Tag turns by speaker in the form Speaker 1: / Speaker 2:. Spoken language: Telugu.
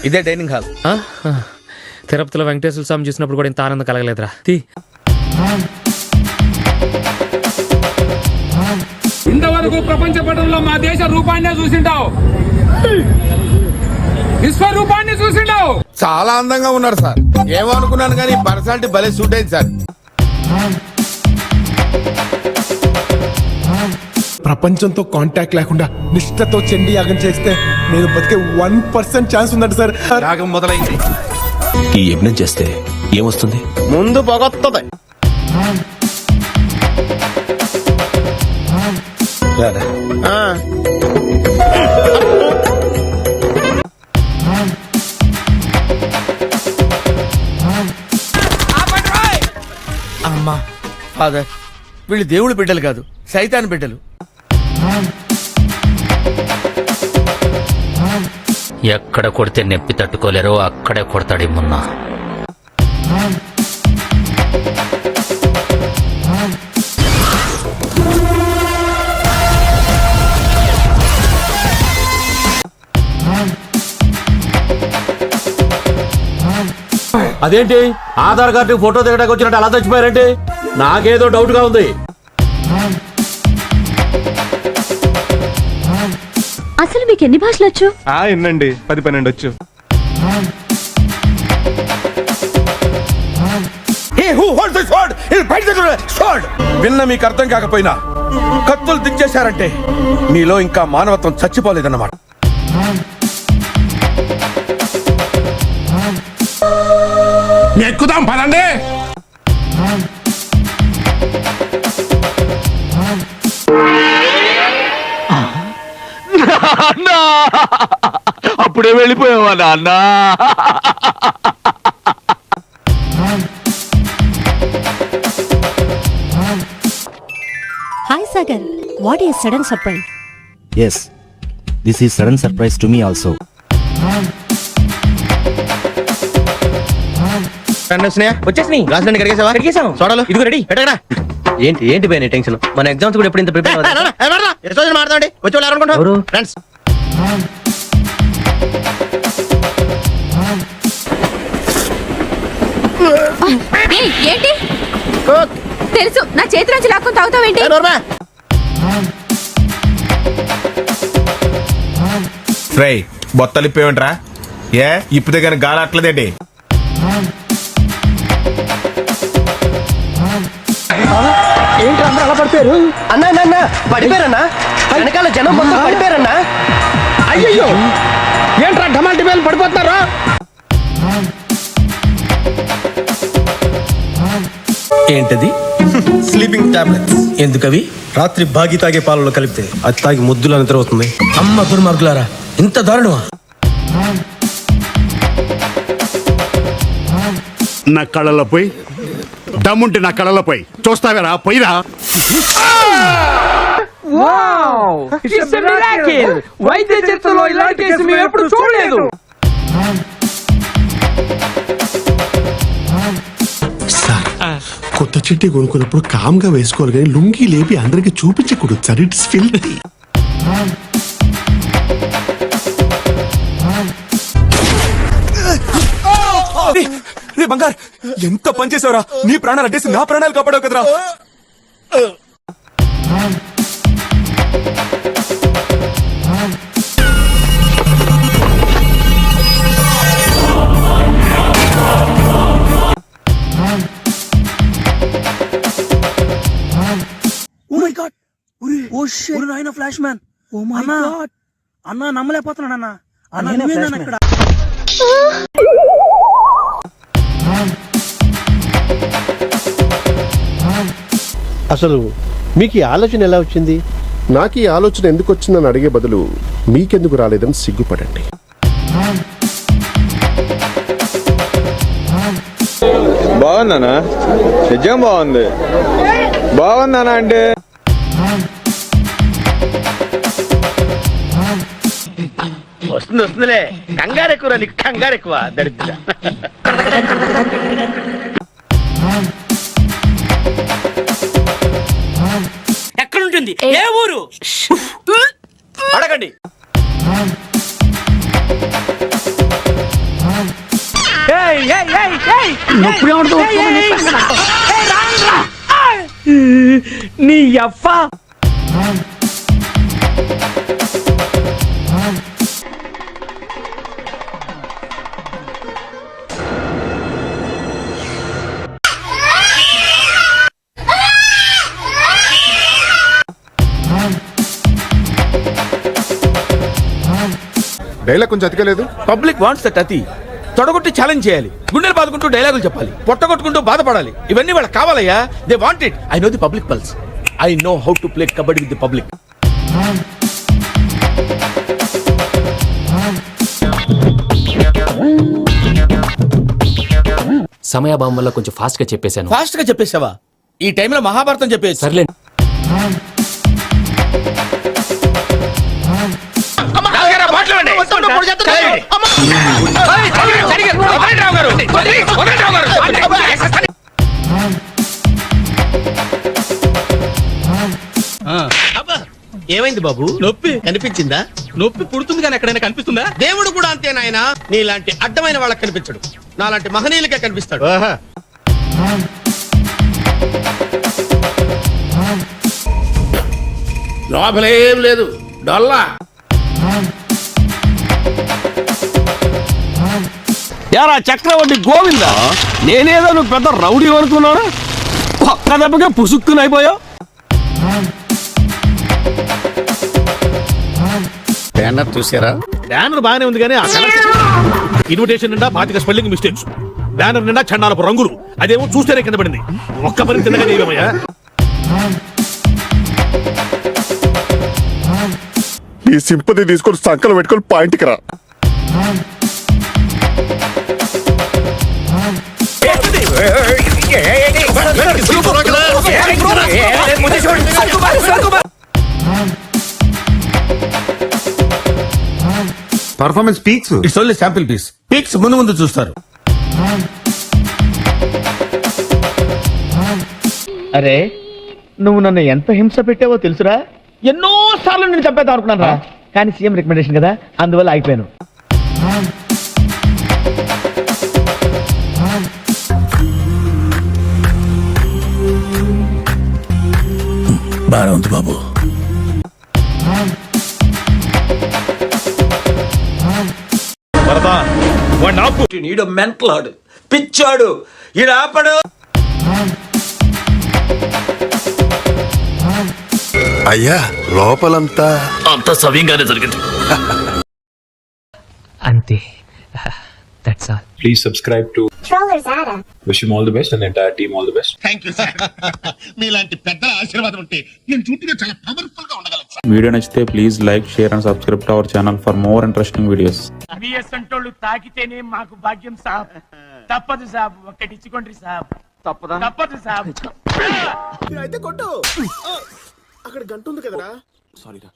Speaker 1: ఇదే డైనింగ్ హాల్.
Speaker 2: తిరుపతిలో వెంకటేశ్వర స్వామి చూసినప్పుడు కూడా ఇంత ఆనందం కలగలేదురా.
Speaker 3: ఇంతవరకు ప్రపంచ పటంలో మా దేశ రూపాన్నే చూసింటావు, విశ్వరూపాన్ని చూసింటావు.
Speaker 1: చాలా అందంగా ఉన్నారు సార్. ఏమో అనుకున్నాను కానీ పర్సనాలిటీ భలే సూట్ అయింది సార్.
Speaker 4: ప్రపంచంతో కాంటాక్ట్ లేకుండా నిష్ఠతో చండీ యాగం చేస్తే నేను బతికే 1% ఛాన్స్ ఉందంట సార్.
Speaker 1: యాగం మొదలైంది.
Speaker 5: ఈ యజ్ఞం చేస్తే ఏమొస్తుంది?
Speaker 1: ముందు పొగొత్తది. అమ్మా ఫాదర్, వీళ్ళు దేవుడి బిడ్డలు కాదు, సైతాన్ బిడ్డలు.
Speaker 6: ఎక్కడ కొడితే నొప్పి తట్టుకోలేరో అక్కడే కొడతాడు మొన్న.
Speaker 5: అదేంటి ఆధార్ కార్డు ఫోటో దిగడానికి వచ్చినట్టు అలా చచ్చిపోయారంటే నాకేదో డౌట్ గా ఉంది.
Speaker 7: అసలు మీకు ఎన్ని భాషలు వచ్చు?
Speaker 4: ఎన్నండి 10-12 వచ్చు.
Speaker 1: విన్న మీకు అర్థం కాకపోయినా కత్తులు దించేశారంటే మీలో ఇంకా మానవత్వం చచ్చిపోలేదన్నమాట.
Speaker 3: ఎక్కుదాం పదండి.
Speaker 5: అప్పుడే వెళ్ళిపోయావా నాన్న?
Speaker 7: Hi Sagar, what is sudden surprise?
Speaker 8: Yes, this is sudden surprise to me also.
Speaker 1: వచ్చేసినాయి. గ్లాసులన్నీ కడిగేసావా? కడిగేసాం. సోడాలు ఇదిగో రెడీ. పెట్టగడా.
Speaker 8: ఏంటి ఏంటి పోయిన టెన్షన్? మన ఎగ్జామ్స్ కూడా ఎప్పుడు ఇంత ప్రిపేర్
Speaker 1: మాట్లాడండి. వచ్చి వాళ్ళు ఎవరనుకుంటారు? ఫ్రెండ్స్.
Speaker 7: ఏంటి తెలుసు, నా చేతి నుంచి లాక్కుని తాగుతావేంటి?
Speaker 4: ఫ్రై బొత్తలిప్పేమంటరా? ఇప్పుడే కానీ గాలి అట్లేదేంటి?
Speaker 8: ఏంటి అందరూ అలా పడిపోయారు? అన్నా పడిపోయారన్నా, వెనకాల జనం మొత్తం పడిపోయారన్నా.
Speaker 3: అయ్యో ఏంట్రా డమాల్టీ వేలు పడిపోతున్నారా?
Speaker 1: ఏంటది?
Speaker 8: Sleeping tablets. ఎందుకవి? రాత్రి బాగి తాగే పాలలో కలిపితే అది తాగి ముద్దులా నిద్ర అవుతుంది. అమ్మ దుర్మార్గులారా, ఇంత దారుణమా?
Speaker 9: నా కళ్ళలో పోయి దమ్ముంటే నా కళ్ళలో పోయి చూస్తావేరా? పోయిరా.
Speaker 3: వైద్య చరిత్రలో ఇలాంటి కేసు మేము ఎప్పుడు చూడలేదు.
Speaker 9: కొత్త చెట్టి కొనుక్కున్నప్పుడు కామ్గా వేసుకోవాలి కానీ లుంగి లేపి అందరికి చూపించకూడదు సార్. It's filthy.
Speaker 4: బంగారు ఎంత పని చేసావురా? నీ ప్రాణాలు అడ్డేసి నా ప్రాణాలు కాపాడావు కదరా.
Speaker 8: ఫ్లాష్ మ్యాన్, అన్నా నమ్మలేకపోతున్నాడు అన్నా. అక్కడ
Speaker 10: అసలు మీకు ఈ ఆలోచన ఎలా వచ్చింది? నాకు ఈ ఆలోచన ఎందుకు వచ్చిందని అడిగే బదులు మీకెందుకు రాలేదని సిగ్గుపడండి.
Speaker 4: బాగుందనా? నిజం బాగుంది. బాగుందనా అంటే
Speaker 1: వస్తుందిలే. కంగారు ఎక్కువ, నీకు కంగారు ఎక్కువ. దరిద్ర
Speaker 3: ఎక్కడుంటుంది? ఏ ఊరు?
Speaker 1: అడగండి.
Speaker 3: నీ అవ్వ
Speaker 9: డైలాగ్ కొంచెం అతికలేదు.
Speaker 1: పబ్లిక్ వాంట్స్ దట్ అతి. తొడగొట్టి ఛాలెంజ్ చేయాలి, గుండెలు బాదుకుంటూ డైలాగులు చెప్పాలి, పొట్టగొట్టుకుంటూ బాధపడాలి. ఇవన్నీ వాళ్ళకి కావాలయ్యా. They want it. I know the public pulse. I know how to play kabaddi with the public.
Speaker 2: సమయాభావం వల్ల కొంచెం ఫాస్ట్ గా చెప్పేశాను.
Speaker 1: ఫాస్ట్ గా చెప్పేసావా? ఈ టైంలో మహాభారతం చెప్పేసి.
Speaker 2: సర్లే.
Speaker 8: ఏమైంది బాబు? నొప్పి కనిపించిందా? నొప్పి పుడుతుంది కానీ ఎక్కడైనా కనిపిస్తుందా? దేవుడు కూడా అంతే నాయనా. నీలాంటి అడ్డమైన వాళ్ళకి కనిపించడు, నాలాంటి మహనీయులకే కనిపిస్తాడు.
Speaker 5: లోపలేం లేదు, డొల్లా.
Speaker 3: యారా చక్రవర్తి గోవింద, నేనేదో నువ్వు పెద్ద రౌడీ అనుకున్నాను. ఒక్క దెబ్బకే పుసుక్కుని అయిపోయావు.
Speaker 10: బ్యానర్ చూసారా?
Speaker 5: బ్యానర్ బాగానే ఉంది కానీ ఇన్విటేషన్ నిండా 25 స్పెల్లింగ్ మిస్టేక్స్, బ్యానర్ నిండా చండాలపు రంగులు. అదేమో చూస్తేనే కింద పడింది. ఒక్క పని తిన్నగా చేయమయ్యా.
Speaker 9: నీ సింపతి తీసుకొని సంకలు పెట్టుకొని పాయింట్కి రా.
Speaker 1: Performance peaks. It's only sample piece. Peaks ముందు ముందు చూస్తారు.
Speaker 8: అరే నువ్వు నన్ను ఎంత హింస పెట్టావో తెలుసురా? ఎన్నో సార్లు నేను చంపేద్దాం అనుకున్నాను రా, కానీ సీఎం రికమెండేషన్ కదా, అందువల్ల ఆగిపోయాను.
Speaker 5: బాగా ఉంది బాబు.
Speaker 8: నీడు మెంటలాడు, పిచ్చాడు, ఈడు ఆపడు.
Speaker 9: అయ్యా లోపలంతా
Speaker 6: అంత సవ్యంగానే జరిగింది.
Speaker 2: అంతే. That's all.
Speaker 3: Please subscribe to wish you all the best and entire team all the best.
Speaker 9: మీలాంటి పెద్దల ఆశీర్వాదం ఉంటే నేను చుట్టూ చాలా పవర్ఫుల్ గా ఉండగలను.
Speaker 3: వీడియో నచ్చితే please like, share and subscribe to our channel for more interesting videos.
Speaker 1: అసంటోళ్ళు తాకితేనే మాకు భాగ్యం సాబ్. తప్పదు సాబ్, ఒక్కటిచ్చుకోండి సాబ్. తప్పదు సాబ్.
Speaker 4: అయితే కొట్టు. అక్కడ గంట ఉంది కదరా. సారీరా.